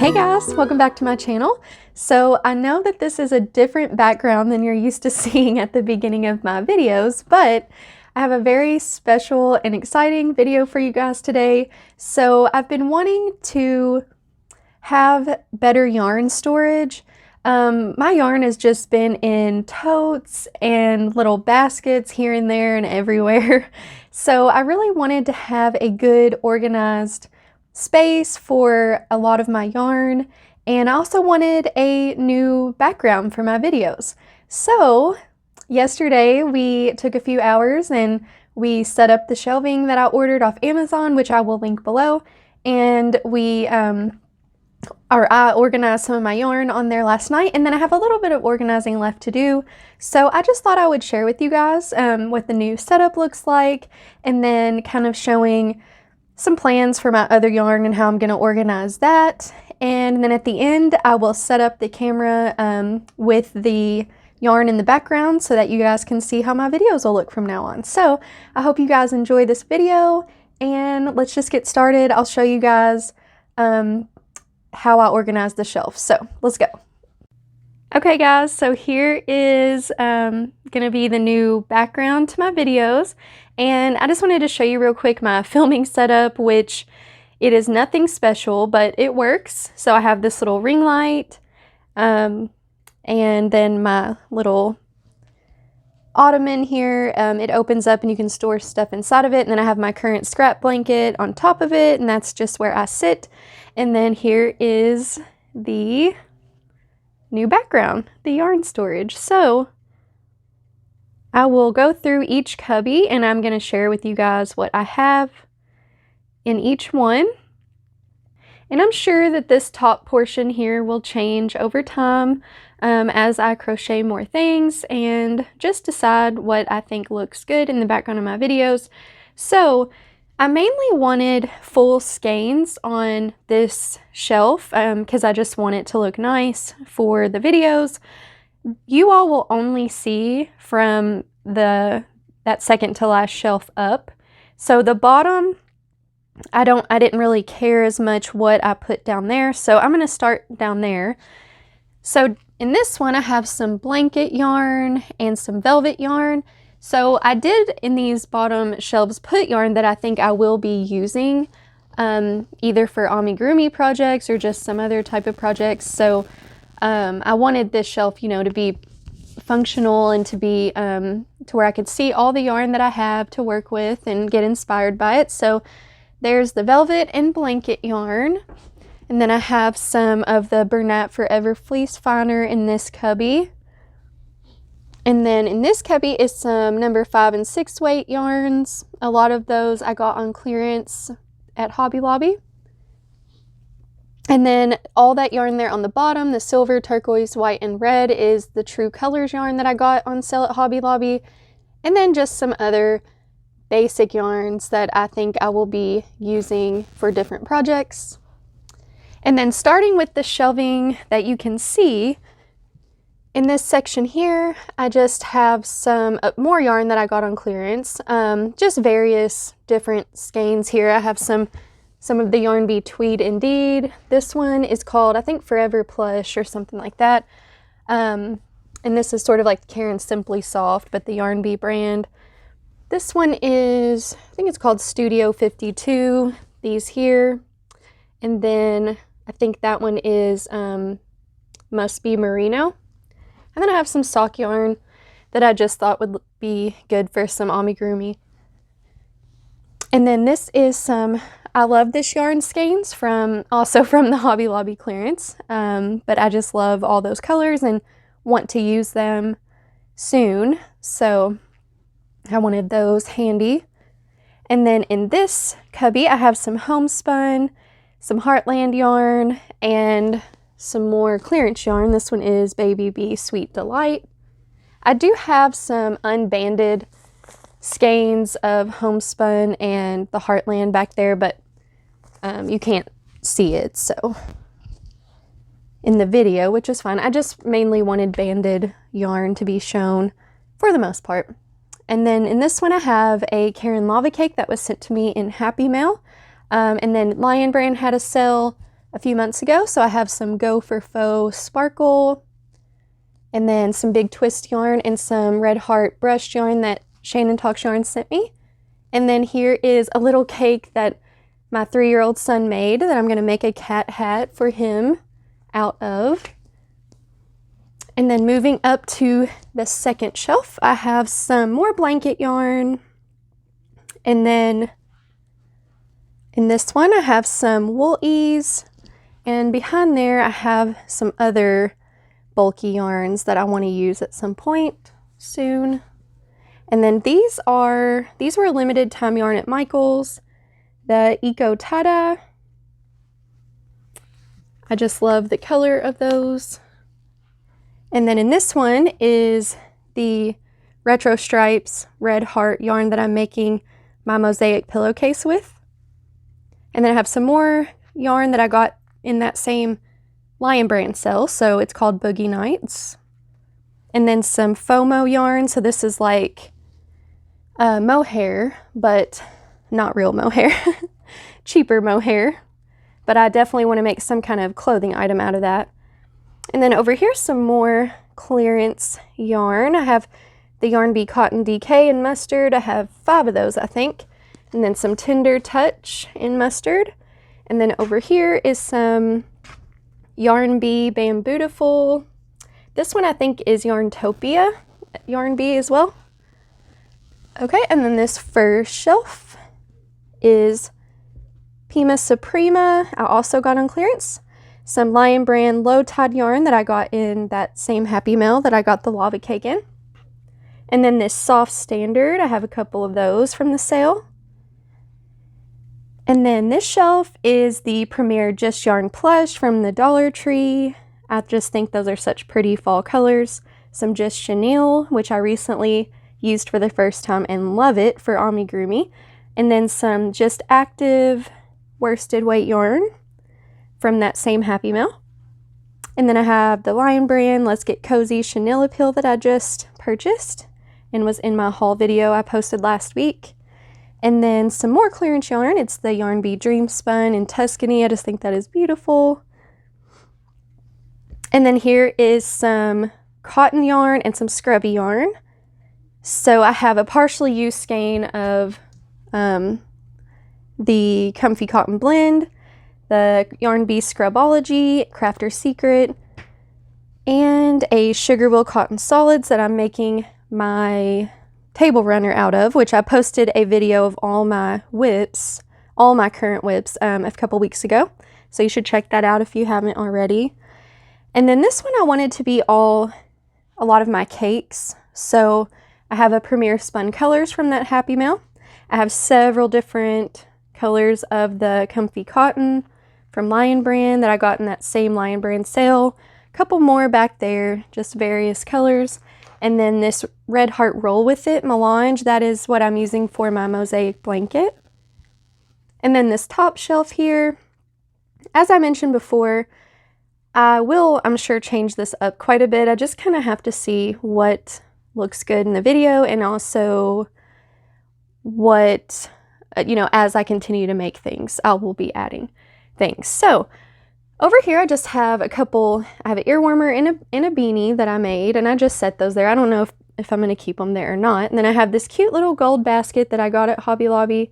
Hey guys, welcome back to my channel. So I know that this is a different background than you're used to seeing at the beginning of my videos, but I have a very special and exciting video for you guys today. So I've been wanting to have better yarn storage. My yarn has just been in totes and little baskets here and there and everywhere. So I really wanted to have a good organized space for a lot of my yarn, and I also wanted a new background for my videos. So yesterday we took a few hours and we set up the shelving that I ordered off Amazon, which I will link below, and I organized some of my yarn on there last night, and then I have a little bit of organizing left to do. So I just thought I would share with you guys what the new setup looks like, and then kind of showing some plans for my other yarn and how I'm going to organize that. And then at the end, I will set up the camera with the yarn in the background so that you guys can see how my videos will look from now on. So I hope you guys enjoy this video, and let's just get started. I'll show you guys how I organize the shelf. So let's go. Okay guys, so here is gonna be the new background to my videos, and I just wanted to show you real quick my filming setup, which it is nothing special, but it works. So I have this little ring light, and then my little ottoman here. It opens up and you can store stuff inside of it, and then I have my current scrap blanket on top of it, and that's just where I sit. And then here is the new background, the yarn storage. So I will go through each cubby and I'm going to share with you guys what I have in each one. And I'm sure that this top portion here will change over time as I crochet more things and just decide what I think looks good in the background of my videos. So I mainly wanted full skeins on this shelf because I just want it to look nice for the videos. You all will only see from that second to last shelf up. So the bottom, I didn't really care as much what I put down there, so I'm going to start down there. So in this one I have some blanket yarn and some velvet yarn. So I did in these bottom shelves put yarn that I think I will be using either for amigurumi projects or just some other type of projects. So I wanted this shelf, you know, to be functional and to be to where I could see all the yarn that I have to work with and get inspired by it. So there's the velvet and blanket yarn, and then I have some of the Bernat Forever Fleece Finer in this cubby. And then in this cubby is some number 5 and 6 weight yarns. A lot of those I got on clearance at Hobby Lobby. And then all that yarn there on the bottom, the silver, turquoise, white, and red, is the True Colors yarn that I got on sale at Hobby Lobby. And then just some other basic yarns that I think I will be using for different projects. And then starting with the shelving that you can see, in this section here, I just have some more yarn that I got on clearance, just various different skeins here. I have some of the Yarn Bee Tweed Indeed. This one is called, I think, Forever Plush or something like that. And this is sort of like Karen Simply Soft, but the Yarn Bee brand. This one is, I think it's called Studio 52, these here. And then I think that one is Must Be Merino. And then I have some sock yarn that I just thought would be good for some amigurumi. And then this is some I love this yarn skeins also from the Hobby Lobby clearance. But I just love all those colors and want to use them soon. So I wanted those handy. And then in this cubby, I have some homespun, some Heartland yarn, and some more clearance yarn. This one is Baby Bee Sweet Delight. I do have some unbanded skeins of homespun and the Heartland back there, but you can't see it so in the video, which is fine. I just mainly wanted banded yarn to be shown for the most part. And then in this one I have a Karen Lava Cake that was sent to me in Happy Mail. And then Lion Brand had a sale a few months ago. So I have some Go for Faux sparkle, and then some big twist yarn and some Red Heart brushed yarn that Shannon Talks Yarn sent me. And then here is a little cake that my 3-year-old son made that I'm going to make a cat hat for him out of. And then moving up to the second shelf, I have some more blanket yarn. And then in this one, I have some wool ease. And behind there, I have some other bulky yarns that I want to use at some point soon. And then these were a limited time yarn at Michael's, the Eco Tada. I just love the color of those. And then in this one is the Retro Stripes Red Heart yarn that I'm making my mosaic pillowcase with. And then I have some more yarn that I got in that same Lion Brand sale, so it's called Boogie Nights. And then some FOMO yarn, so this is like mohair, but not real mohair, cheaper mohair. But I definitely want to make some kind of clothing item out of that. And then over here, some more clearance yarn. I have the Yarn Bee Cotton DK in mustard. I have 5 of those, I think. And then some Tender Touch in mustard. And then over here is some Yarn Bee Bambootiful. This one I think is Yarntopia Yarn Bee as well. Okay, and then this first shelf is Pima Suprema. I also got on clearance. Some Lion Brand Low Tide yarn that I got in that same Happy Mail that I got the lava cake in. And then this Soft Standard, I have a couple of those from the sale. And then this shelf is the Premier Just Yarn Plush from the Dollar Tree. I just think those are such pretty fall colors. Some Just Chenille, which I recently used for the first time and love it for amigurumi. And then some Just Active worsted weight yarn from that same Happy Mail. And then I have the Lion Brand Let's Get Cozy Chenille Appeal that I just purchased and was in my haul video I posted last week. And then some more clearance yarn. It's the Yarn Bee Dream Spun in Tuscany. I just think that is beautiful. And then here is some cotton yarn and some scrubby yarn. So I have a partially used skein of the Comfy Cotton Blend, the Yarn Bee Scrubology, Crafter's Secret, and a Sugarwill Cotton Solids that I'm making my table runner out of, which I posted a video of all my whips, all my current whips, a couple weeks ago. So you should check that out if you haven't already. And then this one I wanted to be a lot of my cakes. So I have a Premier Spun Colors from that Happy Mail. I have several different colors of the Comfy Cotton from Lion Brand that I got in that same Lion Brand sale. A couple more back there, just various colors. And then this Red Heart Roll With It Melange, that is what I'm using for my mosaic blanket. And then this top shelf here, as I mentioned before, I will, I'm sure, change this up quite a bit. I just kind of have to see what looks good in the video and also what, as I continue to make things, I will be adding things. So over here I just have I have an ear warmer and a beanie that I made, and I just set those there. I don't know if I'm going to keep them there or not. And then I have this cute little gold basket that I got at Hobby Lobby.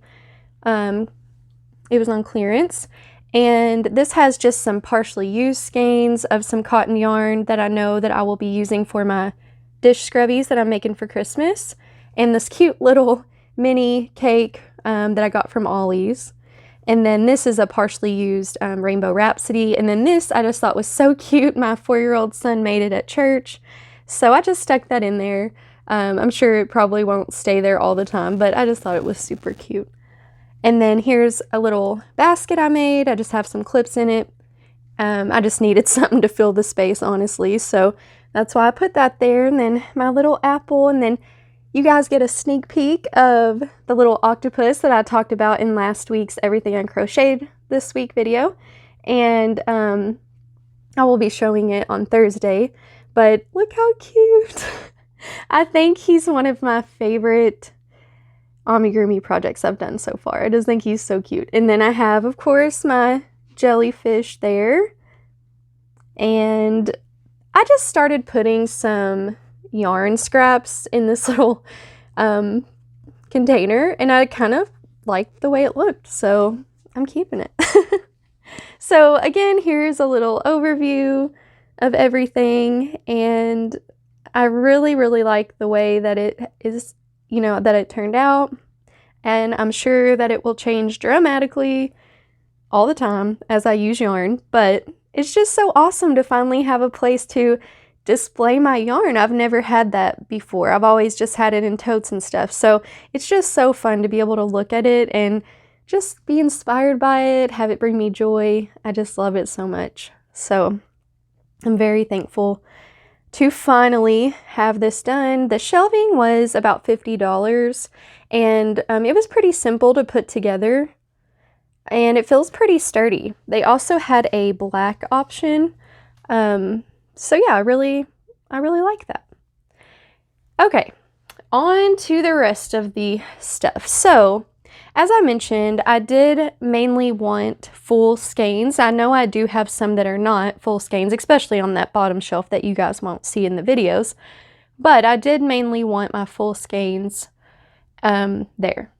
It was on clearance. And this has just some partially used skeins of some cotton yarn that I know that I will be using for my dish scrubbies that I'm making for Christmas. And this cute little mini cake that I got from Ollie's. And then this is a partially used Rainbow Rhapsody. And then this I just thought was so cute. My 4-year-old son made it at church. So I just stuck that in there. I'm sure it probably won't stay there all the time, but I just thought it was super cute. And then here's a little basket I made. I just have some clips in it. I just needed something to fill the space, honestly. So that's why I put that there. And then my little apple. And then you guys get a sneak peek of the little octopus that I talked about in last week's Everything Uncrocheted This Week video. And I will be showing it on Thursday. But look how cute. I think he's one of my favorite amigurumi projects I've done so far. I just think he's so cute. And then I have, of course, my jellyfish there. And I just started putting some yarn scraps in this little container, and I kind of liked the way it looked, so I'm keeping it. So again, here's a little overview of everything, and I really, really like the way that it is, you know, that it turned out, and I'm sure that it will change dramatically all the time as I use yarn, but it's just so awesome to finally have a place to display my yarn. I've never had that before. I've always just had it in totes and stuff, so it's just so fun to be able to look at it and just be inspired by it, have it bring me joy. I just love it so much. So I'm very thankful to finally have this done. The shelving was about $50, and it was pretty simple to put together, and it feels pretty sturdy. They also had a black option, so yeah, I really like that. Okay, on to the rest of the stuff. So as I mentioned, I did mainly want full skeins. I know I do have some that are not full skeins, especially on that bottom shelf that you guys won't see in the videos, but I did mainly want my full skeins there.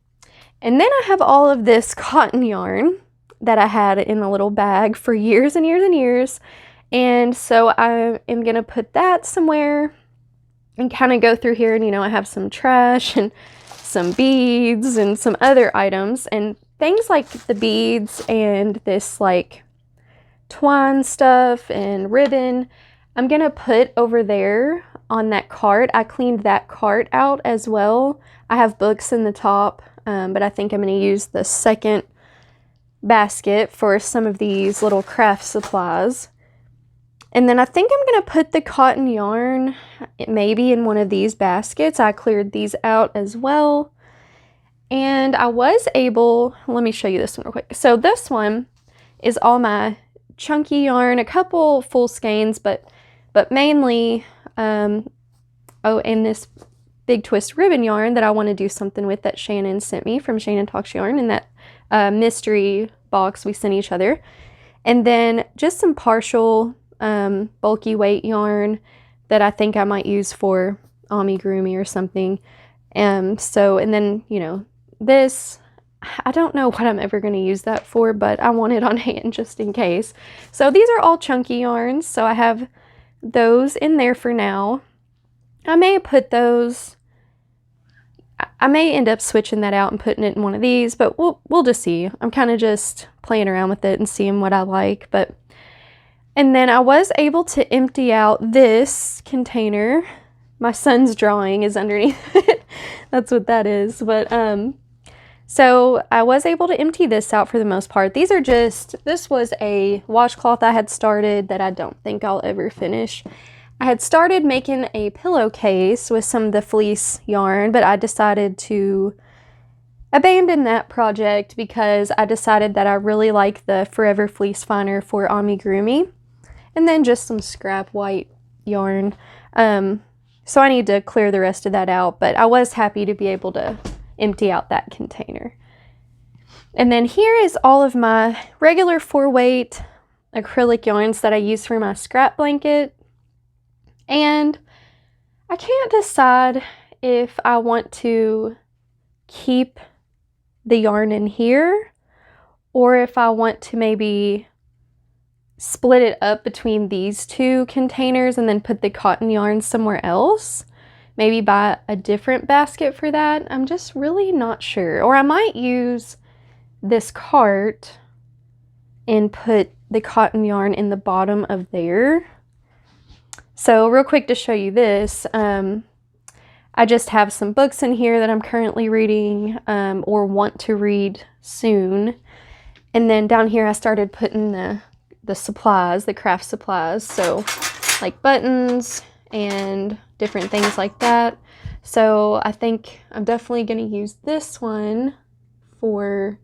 And then I have all of this cotton yarn that I had in a little bag for years and years and years, and so I am gonna put that somewhere and kind of go through here, and you know, I have some trash and some beads and some other items, and things like the beads and this like twine stuff and ribbon I'm gonna put over there on that cart. I cleaned that cart out as well. I have books in the top, but I think I'm gonna use the second basket for some of these little craft supplies. And then I think I'm gonna put the cotton yarn maybe in one of these baskets. I cleared these out as well. And I was able, let me show you this one real quick. So this one is all my chunky yarn, a couple full skeins, but mainly, oh, and this big twist ribbon yarn that I want to do something with that Shannon sent me from Shannon Talks Yarn in that mystery box we sent each other. And then just some partial bulky weight yarn that I think I might use for amigurumi or something. So, and then, you know, this, I don't know what I'm ever going to use that for, but I want it on hand just in case. So these are all chunky yarns, so I have those in there for now. I may put those, I may end up switching that out and putting it in one of these, but we'll just see. I'm kind of just playing around with it and seeing what I like. But and then I was able to empty out this container. My son's drawing is underneath it. That's what that is. But so I was able to empty this out for the most part. These are just, this was a washcloth I had started that I don't think I'll ever finish. I had started making a pillowcase with some of the fleece yarn, but I decided to abandon that project because I decided that I really like the Forever Fleece Finder for amigurumi, and then just some scrap white yarn. So I need to clear the rest of that out, but I was happy to be able to empty out that container. And then here is all of my regular 4-weight acrylic yarns that I use for my scrap blanket. And I can't decide if I want to keep the yarn in here or if I want to maybe split it up between these two containers and then put the cotton yarn somewhere else. Maybe buy a different basket for that. I'm just really not sure. Or I might use this cart and put the cotton yarn in the bottom of there. So real quick to show you this, I just have some books in here that I'm currently reading or want to read soon. And then down here I started putting the supplies, the craft supplies, so like buttons and different things like that. So I think I'm definitely going to use this one for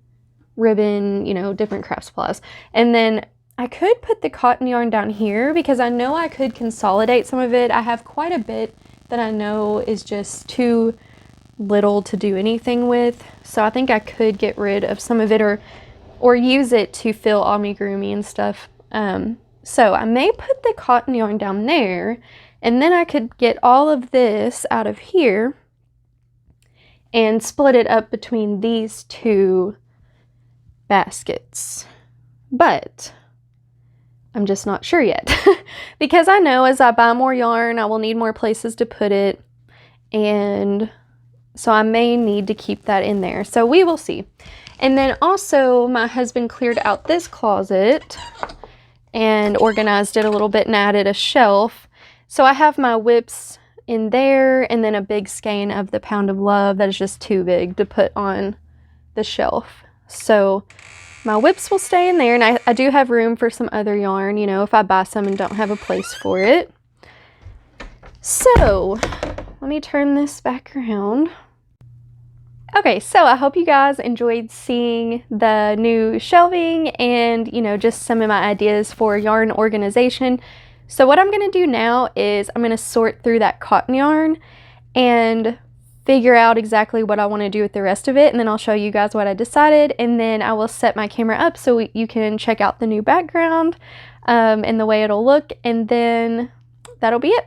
ribbon, you know, different craft supplies. And then I could put the cotton yarn down here because I know I could consolidate some of it. I have quite a bit that I know is just too little to do anything with. So I think I could get rid of some of it, or use it to fill amigurumi and stuff. So I may put the cotton yarn down there, and then I could get all of this out of here and split it up between these two baskets. But I'm just not sure yet because I know as I buy more yarn, I will need more places to put it. And so I may need to keep that in there. So we will see. And then also my husband cleared out this closet and organized it a little bit and added a shelf. So I have my whips in there and then a big skein of the Pound of Love that is just too big to put on the shelf. So my whips will stay in there, and I do have room for some other yarn, you know, if I buy some and don't have a place for it. So let me turn this back around. Okay, so I hope you guys enjoyed seeing the new shelving and, you know, just some of my ideas for yarn organization. So what I'm going to do now is I'm going to sort through that cotton yarn and figure out exactly what I want to do with the rest of it, and then I'll show you guys what I decided, and then I will set my camera up so you can check out the new background and the way it'll look, and then that'll be it.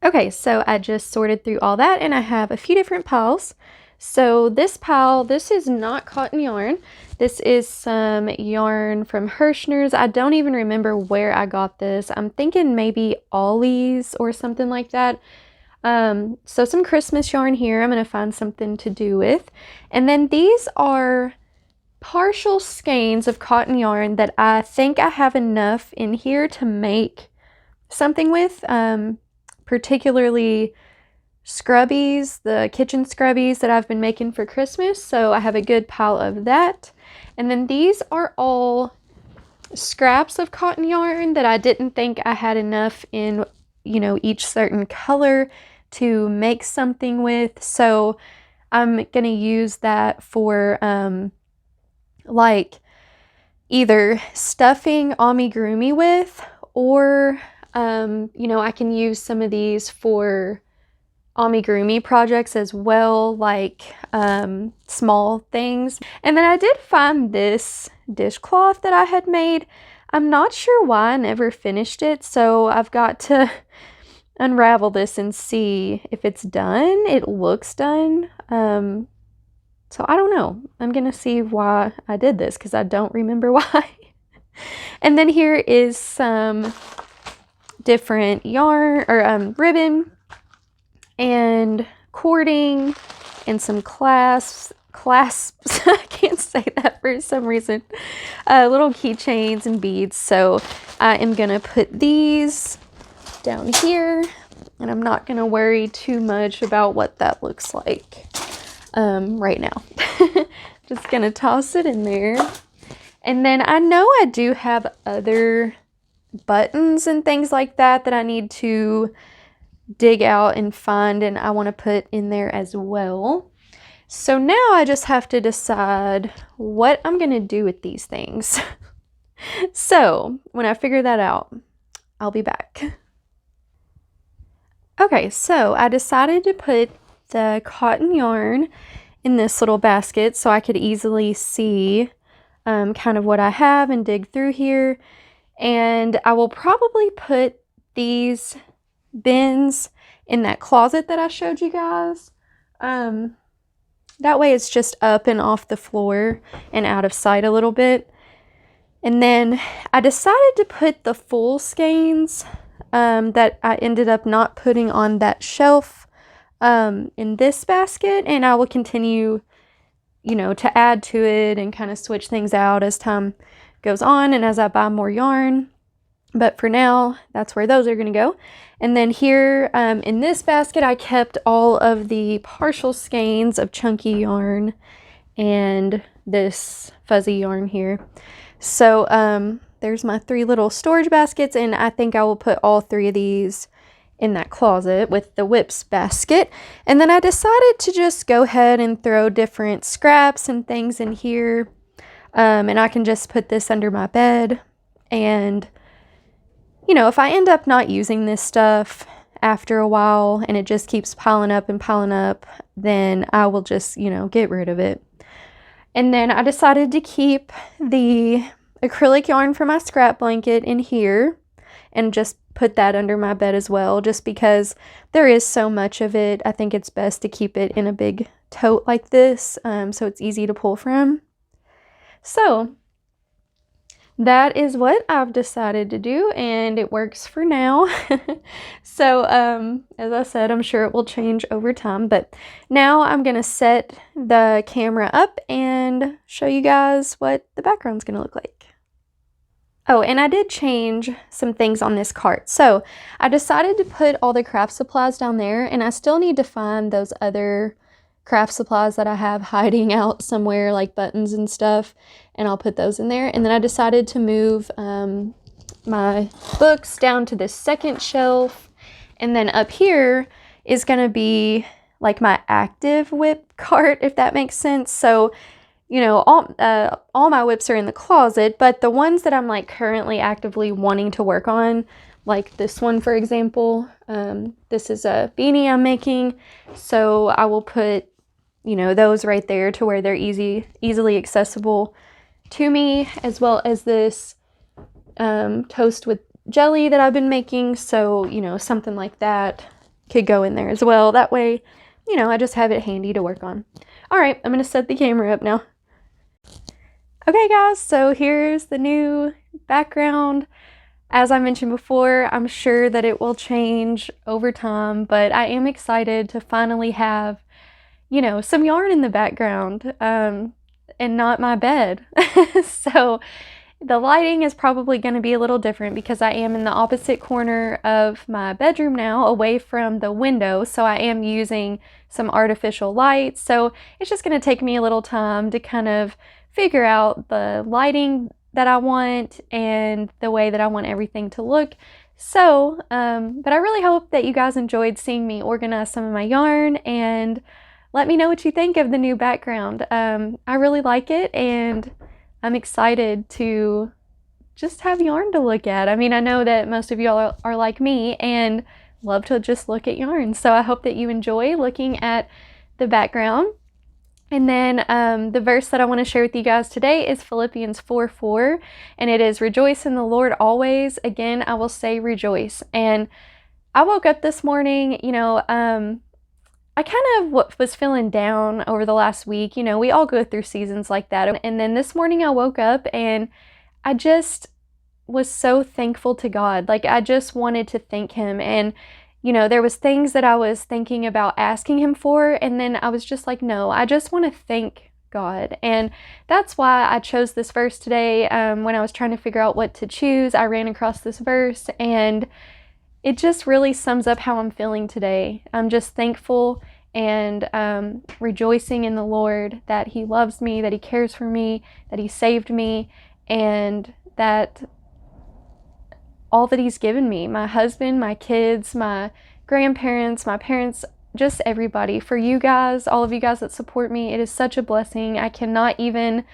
Okay, so I just sorted through all that and I have a few different piles. So this pile, this is not cotton yarn. This is some yarn from Hirschner's. I don't even remember where I got this. I'm thinking maybe Ollie's or something like that. So some Christmas yarn here I'm going to find something to do with. And then these are partial skeins of cotton yarn that I think I have enough in here to make something with. Particularly scrubbies, the kitchen scrubbies that I've been making for Christmas. So I have a good pile of that. And then these are all scraps of cotton yarn that I didn't think I had enough in, you know, each certain color to make something with. So I'm gonna use that for like either stuffing amigurumi with, or you know, I can use some of these for amigurumi projects as well, like small things. And then I did find this dishcloth that I had made. I'm not sure why I never finished it, so I've got to unravel this and see if it's done. It looks done. So I don't know. I'm gonna see why I did this because I don't remember why. And then here is some different yarn or ribbon and cording and some clasps. I can't say that for some reason. Little keychains and beads. So I am gonna put these down here, and I'm not gonna worry too much about what that looks like right now. Just gonna toss it in there. And then I know I do have other buttons and things like that I need to dig out and find, and I want to put in there as well. So now I just have to decide what I'm gonna do with these things. So when I figure that out, I'll be back. Okay, so I decided to put the cotton yarn in this little basket so I could easily see kind of what I have and dig through here. And I will probably put these bins in that closet that I showed you guys. That way it's just up and off the floor and out of sight a little bit. And then I decided to put the full skeins that I ended up not putting on that shelf in this basket, and I will continue, to add to it and kind of switch things out as time goes on and as I buy more yarn. But for now, that's where those are going to go. And then here in this basket, I kept all of the partial skeins of chunky yarn and this fuzzy yarn here. So there's my 3 little storage baskets, and I think I will put all 3 of these in that closet with the whips basket. And then I decided to just go ahead and throw different scraps and things in here. And I can just put this under my bed. And, if I end up not using this stuff after a while and it just keeps piling up and piling up, then I will just, get rid of it. And then I decided to keep the acrylic yarn for my scrap blanket in here and just put that under my bed as well, just because there is so much of it. I think it's best to keep it in a big tote like this, so it's easy to pull from. So that is what I've decided to do, and it works for now. So as I said, I'm sure it will change over time, but now I'm gonna set the camera up and show you guys what the background's gonna look like. Oh, and I did change some things on this cart. So I decided to put all the craft supplies down there, and I still need to find those other craft supplies that I have hiding out somewhere, like buttons and stuff, and I'll put those in there. And then I decided to move my books down to the second shelf, and then up here is gonna be like my active whip cart, if that makes sense. So all my whips are in the closet, but the ones that I'm like currently actively wanting to work on, like this one, for example, this is a beanie I'm making. So I will put, those right there to where they're easily accessible to me, as well as this toast with jelly that I've been making. So, something like that could go in there as well. That way, I just have it handy to work on. All right, I'm going to set the camera up now. Okay guys, so here's the new background. As I mentioned before, I'm sure that it will change over time, but I am excited to finally have, some yarn in the background, and not my bed. So the lighting is probably going to be a little different because I am in the opposite corner of my bedroom now, away from the window, so I am using some artificial light. So it's just going to take me a little time to kind of figure out the lighting that I want and the way that I want everything to look. So, but I really hope that you guys enjoyed seeing me organize some of my yarn, and let me know what you think of the new background. I really like it, and I'm excited to just have yarn to look at. I mean, I know that most of y'all are like me and love to just look at yarn. So I hope that you enjoy looking at the background. And then the verse that I want to share with you guys today is Philippians 4:4, and it is, "Rejoice in the Lord always. Again, I will say rejoice." And I woke up this morning, I kind of was feeling down over the last week. We all go through seasons like that. And then this morning I woke up and I just was so thankful to God. Like, I just wanted to thank Him. And there was things that I was thinking about asking Him for, and then I was just like, no, I just want to thank God. And that's why I chose this verse today. When I was trying to figure out what to choose, I ran across this verse, and it just really sums up how I'm feeling today. I'm just thankful and rejoicing in the Lord that He loves me, that He cares for me, that He saved me, and that all that He's given me, my husband, my kids, my grandparents, my parents, just everybody. For you guys, all of you guys that support me, it is such a blessing. I cannot even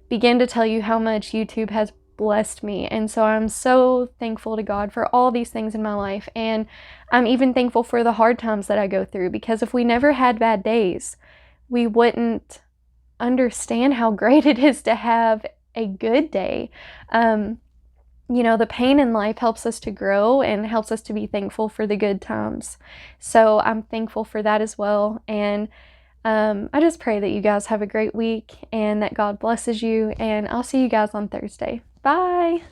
begin to tell you how much YouTube has blessed me. And so I'm so thankful to God for all these things in my life. And I'm even thankful for the hard times that I go through, because if we never had bad days, we wouldn't understand how great it is to have a good day. The pain in life helps us to grow and helps us to be thankful for the good times. So I'm thankful for that as well. And I just pray that you guys have a great week and that God blesses you. And I'll see you guys on Thursday. Bye.